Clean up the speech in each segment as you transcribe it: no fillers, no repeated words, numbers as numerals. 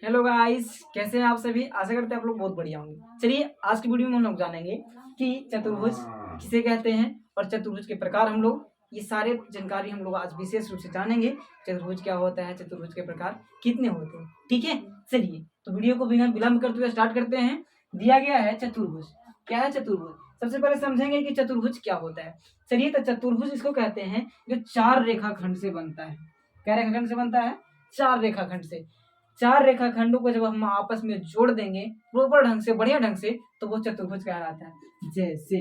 Hello guys, कैसे हैं आप सभी। आशा करते हैं आप लोग बहुत बढ़िया होंगे। चलिए आज की वीडियो में हम लोग जानेंगे कि चतुर्भुज किसे कहते हैं और चतुर्भुज के प्रकार हम लोग ये सारे जानकारी हम लोग आज विशेष रूप से जानेंगे। चतुर्भुज क्या होता है, चतुर्भुज के प्रकार कितने होते हैं, ठीक है। चलिए तो वीडियो को बिना विलंब करते हुए स्टार्ट करते हैं। दिया गया है चतुर्भुज। क्या है चतुर्भुज? सबसे पहले समझेंगे कि चतुर्भुज क्या होता है। चलिए तो चतुर्भुज इसको कहते हैं जो चार रेखाखंड से बनता है। क्या रेखाखंड से बनता है? चार रेखाखंड से। चार रेखाखंडों को जब हम आपस में जोड़ देंगे प्रॉपर ढंग से, बढ़िया ढंग से, तो वो चतुर्भुज कहलाता है। जैसे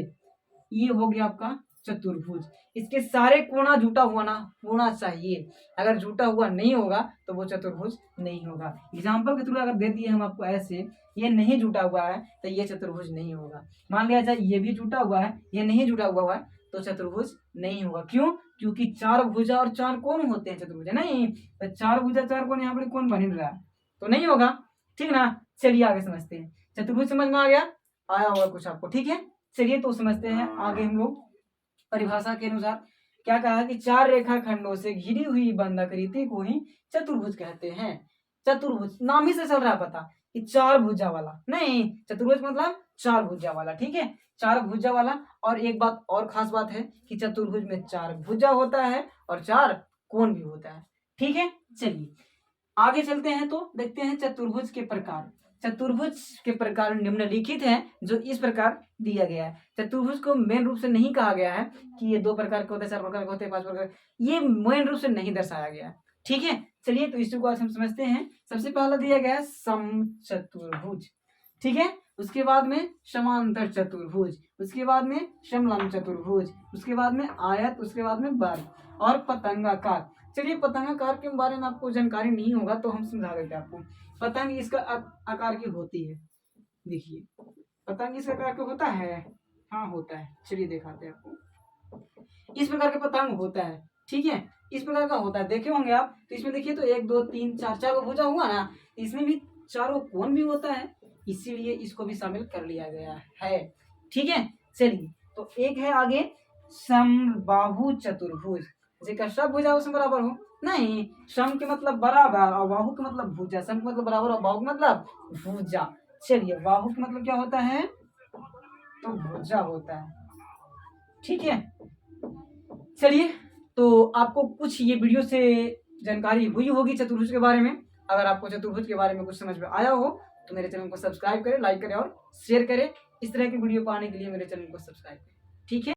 ये हो गया आपका चतुर्भुज। इसके सारे कोना जुटा हुआ ना होना चाहिए। अगर जुटा हुआ नहीं होगा तो वो चतुर्भुज नहीं होगा। एग्जाम्पल के थ्रू अगर दे दिए हम आपको ऐसे, ये नहीं जुटा हुआ है तो ये चतुर्भुज नहीं होगा। मान लिया जाए ये भी जुटा हुआ है, ये नहीं जुटा हुआ है तो चतुर्भुज नहीं होगा। क्यों? क्योंकि चार भुजा और चार कोण होते हैं चतुर्भुज, नहीं तो चार भुजा चार कोण यहाँ पर कौन बन रहा है तो नहीं होगा, ठीक ना। चलिए आगे समझते हैं। चतुर्भुज समझ में आ गया, आया होगा कुछ आपको, ठीक है। चलिए तो समझते हैं आगे हम लोग। परिभाषा के अनुसार क्या कहा कि चार रेखाखंडों से घिरी हुई बंधाकृति को ही चतुर्भुज कहते हैं। चतुर्भुज नाम ही से चल रहा है पता कि चार भुजा वाला, नहीं चतुर्भुज मतलब चार भुजा वाला, ठीक है, चार भुजा वाला। और एक बात और खास बात है कि चतुर्भुज में चार भुजा होता है और चार कोण भी होता है, ठीक है। चलिए आगे चलते हैं तो देखते हैं चतुर्भुज के प्रकार। चतुर्भुज के प्रकार निम्नलिखित हैं जो इस प्रकार दिया गया है। चतुर्भुज को मेन रूप से नहीं कहा गया है कि ये दो प्रकार के होते हैं, चार प्रकार के होते हैं, पांच प्रकार, ये मेन रूप से नहीं दर्शाया गया है, ठीक है। चलिए तो इसको आज हम समझते हैं। सबसे पहला दिया गया है समचतुर्भुज, ठीक है। उसके बाद में समांतर चतुर्भुज, उसके बाद में समलंब चतुर्भुज, उसके बाद में आयत, उसके बाद में वर्ग और पतंगाकार। चलिए पतंगाकार के बारे में आपको जानकारी नहीं होगा तो हम समझा देते हैं आपको। पतंग इसका आकार की होती है, देखिए पतंग इस आकार का होता है, हाँ होता है। चलिए दिखाते हैं आपको। इस प्रकार का पतंग होता है, ठीक है, इस प्रकार का होता है। देखे होंगे आप तो इसमें देखिए तो एक दो तीन चार, चार को भुजा हुआ ना, इसमें भी चारों कोण भी होता है, इसीलिए इसको भी शामिल कर लिया गया है, ठीक है। चलिए तो एक है आगे समबाहु चतुर्भुज। जैसे सब भुजा उसमें बराबर हो, नहीं सम के मतलब बराबर और बाहु के मतलब भुजा। सम के मतलब बराबर और बाहु के मतलब भुजा। चलिए बाहु के मतलब क्या होता है तो भुजा होता है, ठीक है। चलिए तो आपको कुछ ये वीडियो से जानकारी हुई होगी चतुर्भुज के बारे में। अगर आपको चतुर्भुज के बारे में कुछ समझ में आया हो तो मेरे चैनल को सब्सक्राइब करें, लाइक करें और शेयर करें। इस तरह की वीडियो पाने के लिए मेरे चैनल को सब्सक्राइब करें, ठीक है।